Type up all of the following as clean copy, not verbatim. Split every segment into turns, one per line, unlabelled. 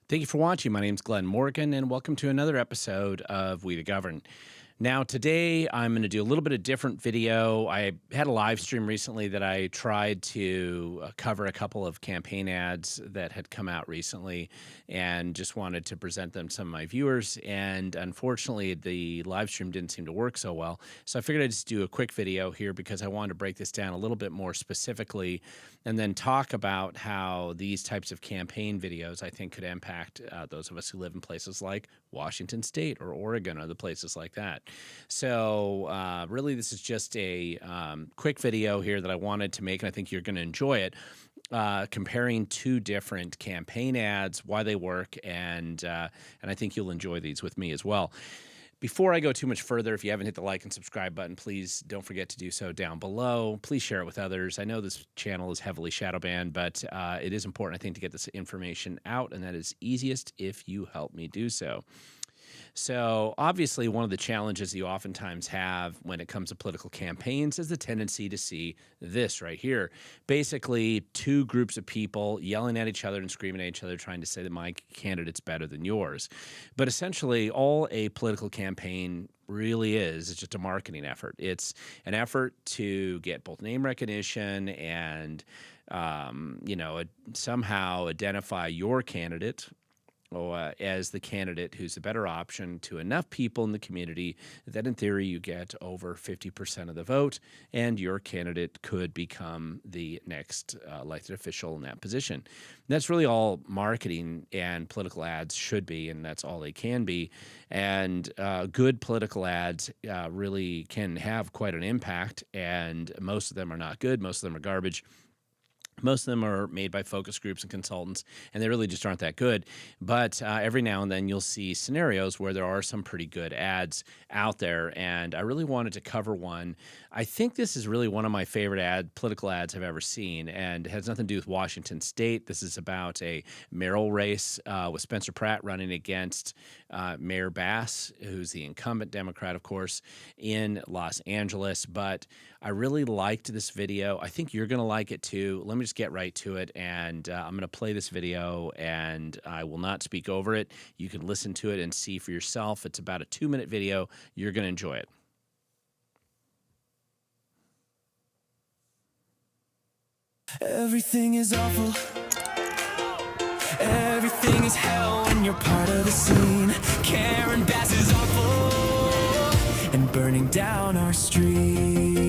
Thank you for watching. My name is Glenn Morgan, and welcome to another episode of We the Govern. Now, today I'm going to do a little bit of different video. I had a live stream recently that I tried to cover a couple of campaign ads that had come out recently and just wanted to present them to some of my viewers. And unfortunately, the live stream didn't seem to work so well. So I figured I'd just do a quick video here because I wanted to break this down a little bit more specifically and then talk about how these types of campaign videos I think could impact those of us who live in places like Washington State or Oregon or other places like that. So really, this is just a quick video here that I wanted to make, and I think you're going to enjoy it, comparing two different campaign ads, why they work, and I think you'll enjoy these with me as well. Before I go too much further, if you haven't hit the like and subscribe button, please don't forget to do so down below. Please share it with others. I know this channel is heavily shadow banned, but it is important, I think, to get this information out, and that is easiest if you help me do so. So obviously, one of the challenges you oftentimes have when it comes to political campaigns is the tendency to see this right here. Basically, two groups of people yelling at each other and screaming at each other, trying to say that my candidate's better than yours. But essentially, all a political campaign really is just a marketing effort. It's an effort to get both name recognition and, somehow identify your candidate as the candidate who's a better option to enough people in the community that in theory you get over 50% of the vote and your candidate could become the next elected official in that position. And that's really all marketing and political ads should be, and that's all they can be. And good political ads really can have quite an impact, and most of them are not good. Most of them are garbage. Most of them are made by focus groups and consultants, and they really just aren't that good. But every now and then you'll see scenarios where there are some pretty good ads out there, and I really wanted to cover one. I think this is really one of my favorite political ads I've ever seen, and it has nothing to do with Washington State. This is about a mayoral race with Spencer Pratt running against Mayor Bass, who's the incumbent Democrat, of course, in Los Angeles. But I really liked this video. I think you're going to like it too. Let me just get right to it, and I'm going to play this video, and I will not speak over it. You can listen to it and see for yourself. It's about a 2-minute video. You're going to enjoy it.
Everything is awful. Everything is hell when you're part of the scene. Karen Bass is awful and burning down our streets.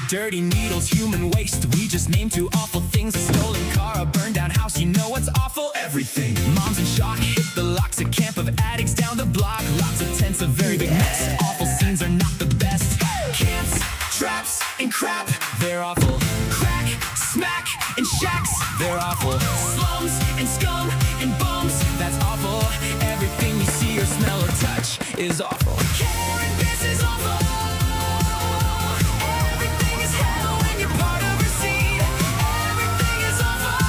Dirty needles, human waste. We just named two awful things: a stolen car, a burned down house. You know what's awful? Everything. Moms in shock, hit the locks. A camp of addicts down the block. Lots of tents, a very big mess. Awful scenes are not the best. Camps, traps, and crap, they're awful. Crack, smack, and shacks, they're awful. Slums, and scum, and bums, that's awful. Everything you see or smell or touch is awful. Karen Bass is awful. Everything is hell when you're part of her scene. Everything is awful.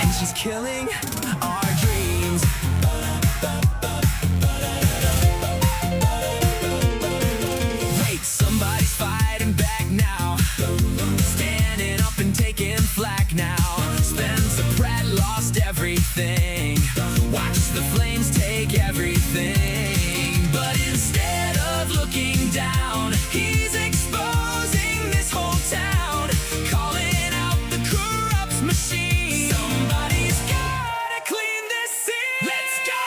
And she's killing our dreams. Wait, somebody's fighting back now. Standing up and taking flack now. Spencer Pratt lost everything. Watch the flames take everything. But instead of looking down, he's exposing this whole town, calling out the corrupt machine. Somebody's gotta clean this scene. Let's go!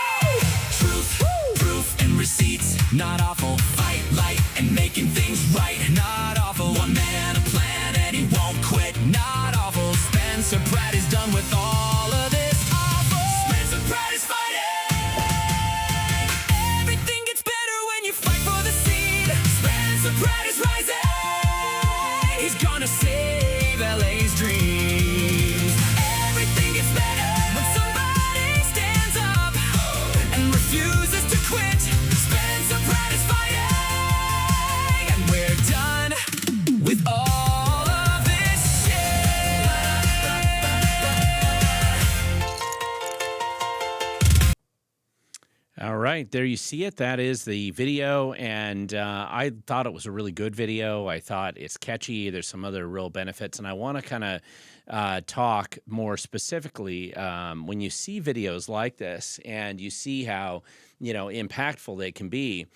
Truth, proof, and receipts. Not awful. Fight, light, and making things right. Not awful. One man, a plan, and he won't quit. Not awful. Spencer Pratt is done with all of this awful. Spencer Pratt is fighting. Everything gets better when you fight for the seed. Spencer Pratt is rising. He's gonna save LA's dreams. Everything gets better when somebody stands up and refuses to quit. Spencer Pratt is fighting, and we're done with all of this shit.
All right, there you see it. That is the video, and I thought it was a really good video. I thought it's catchy. There's some other real benefits, and I want to kind of talk more specifically when you see videos like this and you see how, impactful they can be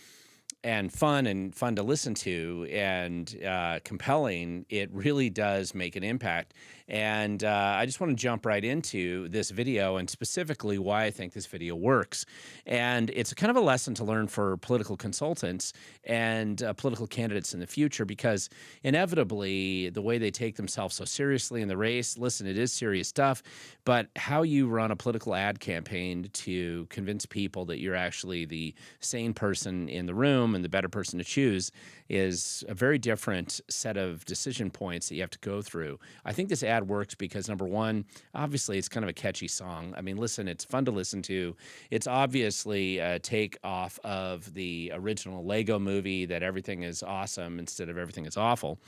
and fun to listen to and compelling. It really does make an impact. And I just want to jump right into this video and specifically why I think this video works. And it's kind of a lesson to learn for political consultants and political candidates in the future, because inevitably the way they take themselves so seriously in the race, listen, it is serious stuff, but how you run a political ad campaign to convince people that you're actually the sane person in the room and the better person to choose is a very different set of decision points that you have to go through. I think this ad works because, number one, obviously it's kind of a catchy song. I mean, listen, it's fun to listen to. It's obviously a take off of the original Lego movie that everything is awesome instead of everything is awful.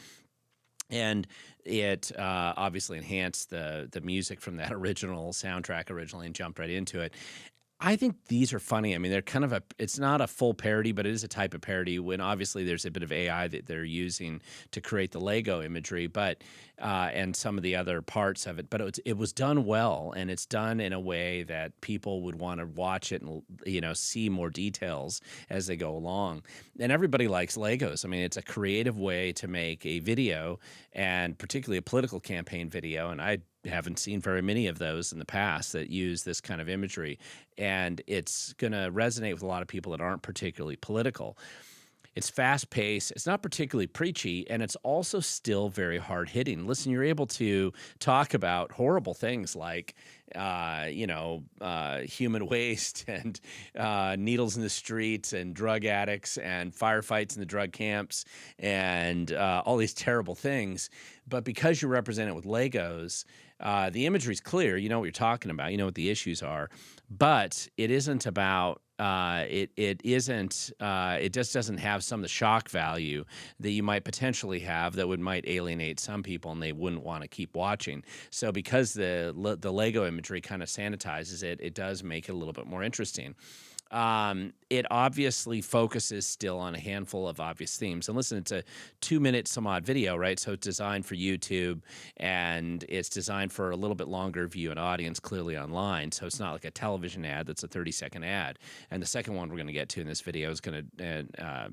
And it obviously enhanced the music from that original soundtrack originally and jumped right into it. I think these are funny. I mean, they're kind of it's not a full parody, but it is a type of parody when obviously there's a bit of AI that they're using to create the Lego imagery, but and some of the other parts of it. But it was done well, and it's done in a way that people would want to watch it and, see more details as they go along. And everybody likes Legos. I mean, it's a creative way to make a video, and particularly a political campaign video. And I haven't seen very many of those in the past that use this kind of imagery, and it's going to resonate with a lot of people that aren't particularly political. It's fast paced, it's not particularly preachy, and it's also still very hard hitting. Listen, you're able to talk about horrible things like, human waste and needles in the streets and drug addicts and firefights in the drug camps and all these terrible things. But because you represent it with Legos, the imagery is clear. You know what you're talking about. You know what the issues are. But it isn't about it just doesn't have some of the shock value that you might potentially have that might alienate some people and they wouldn't want to keep watching. So because the Lego imagery kind of sanitizes it, it does make it a little bit more interesting. It obviously focuses still on a handful of obvious themes. And listen, it's a 2-minute some odd video, right? So it's designed for YouTube, and it's designed for a little bit longer view and audience clearly online. So it's not like a television ad that's a 30-second ad. And the second one we're going to get to in this video is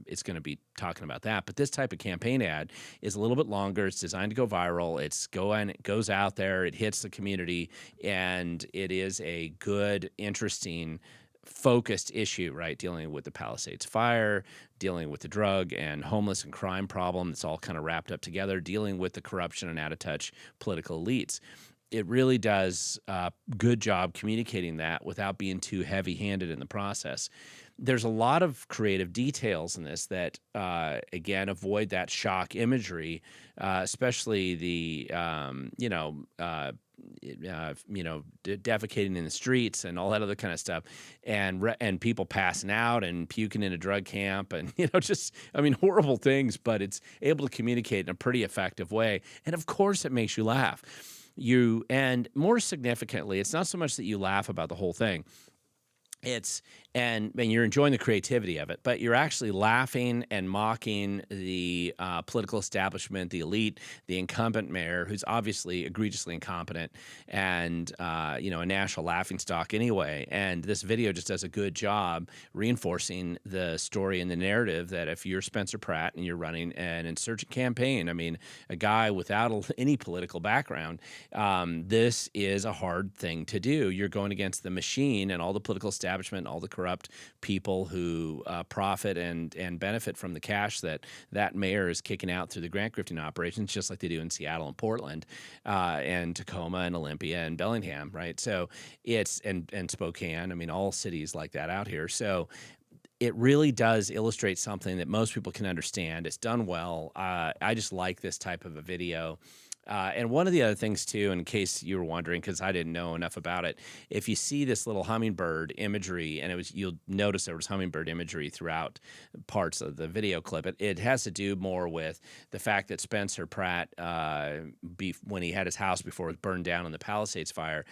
it's going to be talking about that. But this type of campaign ad is a little bit longer. It's designed to go viral. It goes out there, it hits the community, and it is a good, interesting, focused issue, right? Dealing with the Palisades fire, dealing with the drug and homeless and crime problem. It's all kind of wrapped up together, dealing with the corruption and out of touch political elites. It really does a good job communicating that without being too heavy-handed in the process. There's a lot of creative details in this that, again, avoid that shock imagery, especially the, defecating in the streets and all that other kind of stuff, and people passing out and puking in a drug camp and, horrible things, but it's able to communicate in a pretty effective way. And of course it makes you laugh. And more significantly, it's not so much that you laugh about the whole thing. And you're enjoying the creativity of it, but you're actually laughing and mocking the political establishment, the elite, the incumbent mayor, who's obviously egregiously incompetent and, a national laughingstock anyway. And this video just does a good job reinforcing the story and the narrative that if you're Spencer Pratt and you're running an insurgent campaign, I mean, a guy without any political background, this is a hard thing to do. You're going against the machine and all the political establishment, all the corrupt people who profit and benefit from the cash that mayor is kicking out through the grant grifting operations, just like they do in Seattle and Portland, and Tacoma and Olympia and Bellingham, right? So and Spokane. I mean, all cities like that out here. So it really does illustrate something that most people can understand. It's done well. I just like this type of a video. And one of the other things, too, in case you were wondering, because I didn't know enough about it, if you see this little hummingbird imagery, and you'll notice there was hummingbird imagery throughout parts of the video clip, it has to do more with the fact that Spencer Pratt, when he had his house before it was burned down in the Palisades fire,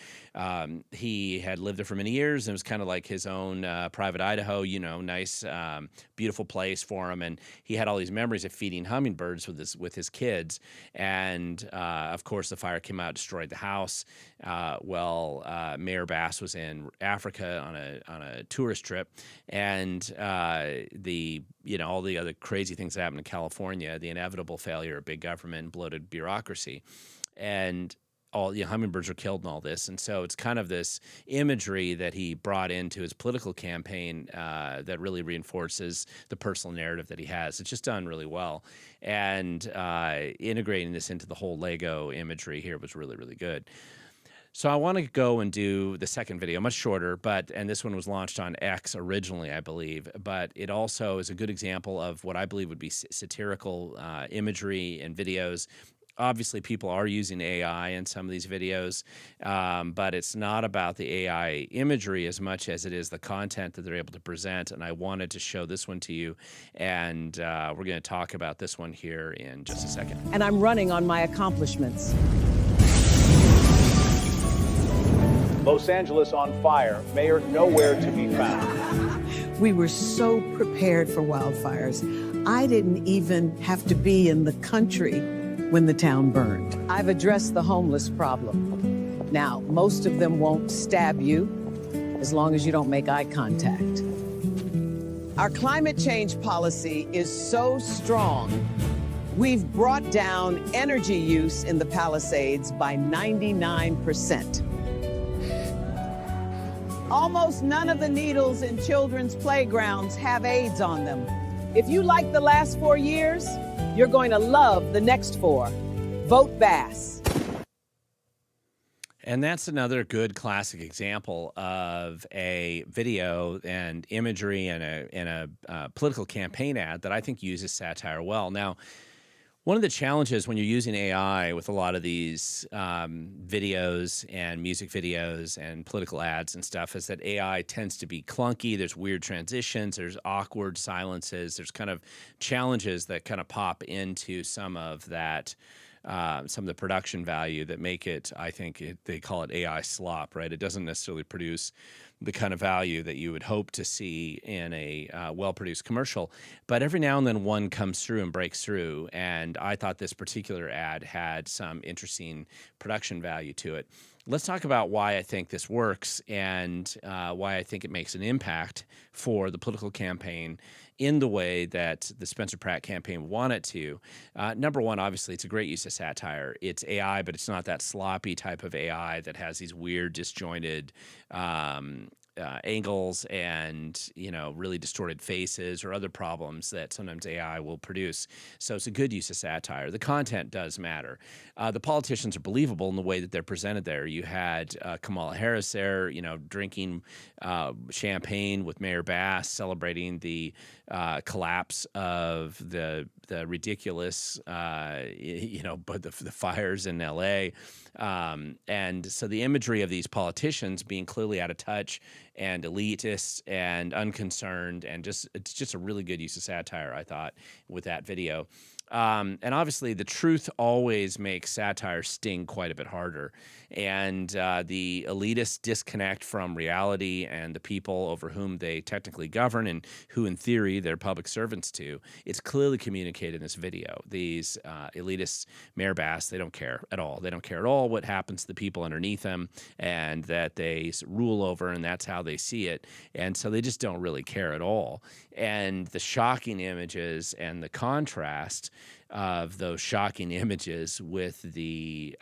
he had lived there for many years, and it was kind of like his own private Idaho, nice, beautiful place for him. And he had all these memories of feeding hummingbirds with his kids. And of course, the fire came out, destroyed the house. Mayor Bass was in Africa on a tourist trip, and all the other crazy things that happened in California, the inevitable failure of big government, bloated bureaucracy, and all hummingbirds are killed and all this. And so it's kind of this imagery that he brought into his political campaign that really reinforces the personal narrative that he has. It's just done really well. And integrating this into the whole Lego imagery here was really, really good. So I want to go and do the second video, much shorter, and this one was launched on X originally, I believe, but it also is a good example of what I believe would be satirical imagery and videos. Obviously, people are using AI in some of these videos, but it's not about the AI imagery as much as it is the content that they're able to present. And I wanted to show this one to you, and we're going to talk about this one here in just a second.
And I'm running on my accomplishments.
Los Angeles on fire, mayor nowhere to be found.
We were so prepared for wildfires. I didn't even have to be in the country when the town burned. I've addressed the homeless problem. Now, most of them won't stab you as long as you don't make eye contact. Our climate change policy is so strong, we've brought down energy use in the Palisades by 99%. Almost none of the needles in children's playgrounds have AIDS on them. If you like the last 4 years, you're going to love the next 4. Vote Bass.
And that's another good classic example of a video and imagery and a political campaign ad that I think uses satire well. Now, one of the challenges when you're using AI with a lot of these videos and music videos and political ads and stuff is that AI tends to be clunky. There's weird transitions. There's awkward silences. There's kind of challenges that kind of pop into some of that, some of the production value that make it, I think they call it AI slop, right? It doesn't necessarily produce the kind of value that you would hope to see in a well-produced commercial. But every now and then one comes through and breaks through, and I thought this particular ad had some interesting production value to it. Let's talk about why I think this works and why I think it makes an impact for the political campaign in the way that the Spencer Pratt campaign wanted to. Number one, obviously, it's a great use of satire. It's AI, but it's not that sloppy type of AI that has these weird, disjointed angles and really distorted faces or other problems that sometimes AI will produce. So it's a good use of satire. The content does matter. The politicians are believable in the way that they're presented there. You had Kamala Harris there, drinking champagne with Mayor Bass, celebrating the collapse of the ridiculous, but the fires in LA. And so the imagery of these politicians being clearly out of touch and elitist and unconcerned, and it's just a really good use of satire, I thought, with that video. And obviously, the truth always makes satire sting quite a bit harder. And the elitist disconnect from reality and the people over whom they technically govern and who, in theory, they're public servants to, it's clearly communicated in this video. These elitists, Mayor Bass, they don't care at all. They don't care at all what happens to the people underneath them and that they rule over, and that's how they see it. And so they just don't really care at all. And the shocking images and the contrast of those shocking images with the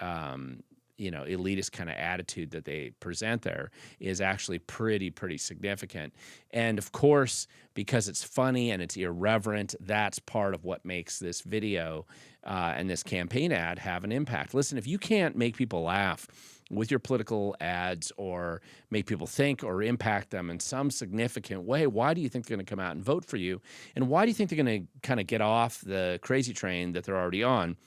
elitist kind of attitude that they present there is actually pretty significant. And of course, because it's funny and it's irreverent, that's part of what makes this video and this campaign ad have an impact. Listen, if you can't make people laugh with your political ads or make people think or impact them in some significant way, why do you think they're going to come out and vote for you? And why do you think they're going to kind of get off the crazy train that they're already on?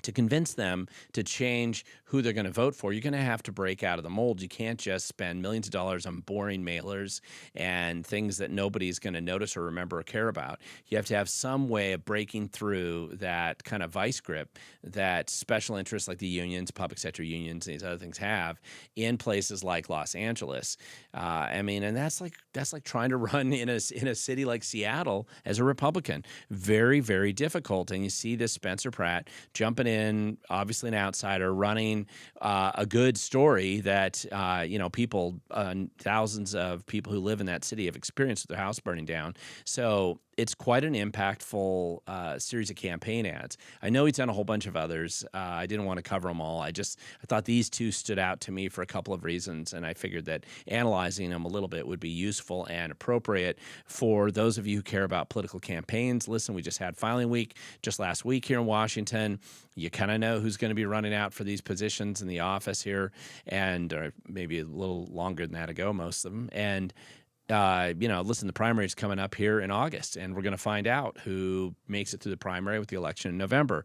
To convince them to change who they're going to vote for, you're going to have to break out of the mold. You can't just spend millions of dollars on boring mailers and things that nobody's going to notice or remember or care about. You have to have some way of breaking through that kind of vice grip that special interests like the unions, public sector unions, and these other things have in places like Los Angeles. And that's like trying to run in a city like Seattle as a Republican. Very, very difficult. And you see this Spencer Pratt jumping in, obviously an outsider, running a good story that, people, thousands of people who live in that city have experienced with their house burning down. So it's quite an impactful series of campaign ads. I know he's done a whole bunch of others. I didn't want to cover them all. I thought these two stood out to me for a couple of reasons, and I figured that analyzing them a little bit would be useful and appropriate for those of you who care about political campaigns. Listen, we just had filing week just last week here in Washington. You kind of know who's going to be running out for these positions in the office here, and or maybe a little longer than that ago, most of them. And listen, the primary is coming up here in August, and we're going to find out who makes it through the primary with the election in November.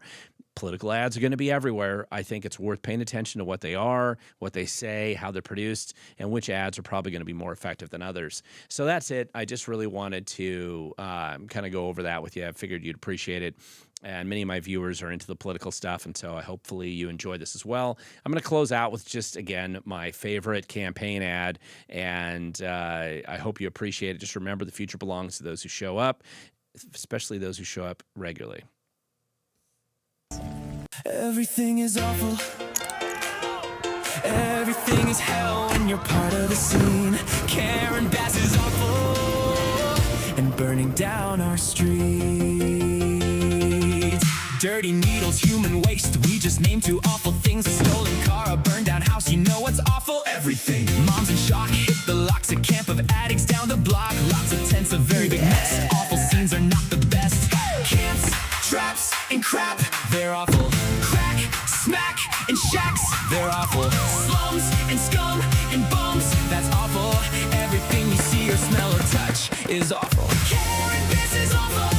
Political ads are going to be everywhere. I think it's worth paying attention to what they are, what they say, how they're produced, and which ads are probably going to be more effective than others. So that's it. I just really wanted to kind of go over that with you. I figured you'd appreciate it. And many of my viewers are into the political stuff, and so hopefully you enjoy this as well. I'm going to close out with just, again, my favorite campaign ad, and I hope you appreciate it. Just remember, the future belongs to those who show up, especially those who show up regularly.
Everything is awful. Everything is hell when you're part of the scene. Karen Bass is awful and burning down our streets. Dirty needles, human waste. We just named two awful things: a stolen car, a burned down house. You know what's awful? Everything. Moms in shock, hit the locks. A camp of addicts down the block. Lots of tents, a very big mess. Awful scenes are not the best. Camps, traps, and crap, they're awful. Crack, smack, and shacks, they're awful. Slums and scum and bums, that's awful. Everything you see or smell or touch is awful. Karen Bass is awful.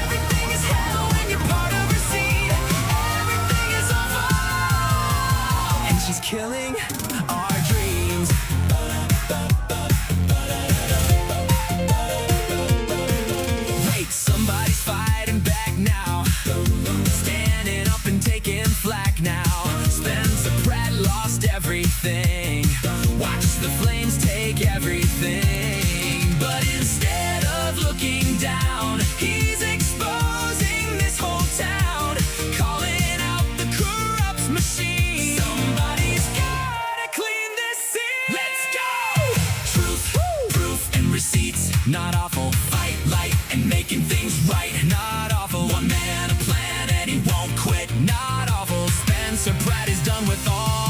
Everything is hell when you're part of her scene. Everything is awful, and she's killing our dreams. Wait, somebody's fighting back now. Standing up and taking flack now. Spencer Pratt lost everything. Watch the flames take everything. But instead of looking down, he's exposing this whole town, calling out the corrupt machine. Somebody's gotta clean this scene. Let's go! Truth, proof, and receipts. Not awful. Fight, light, and making things right. Not awful. One man, a plan, and he won't quit. Not awful. Spencer Pratt is done with all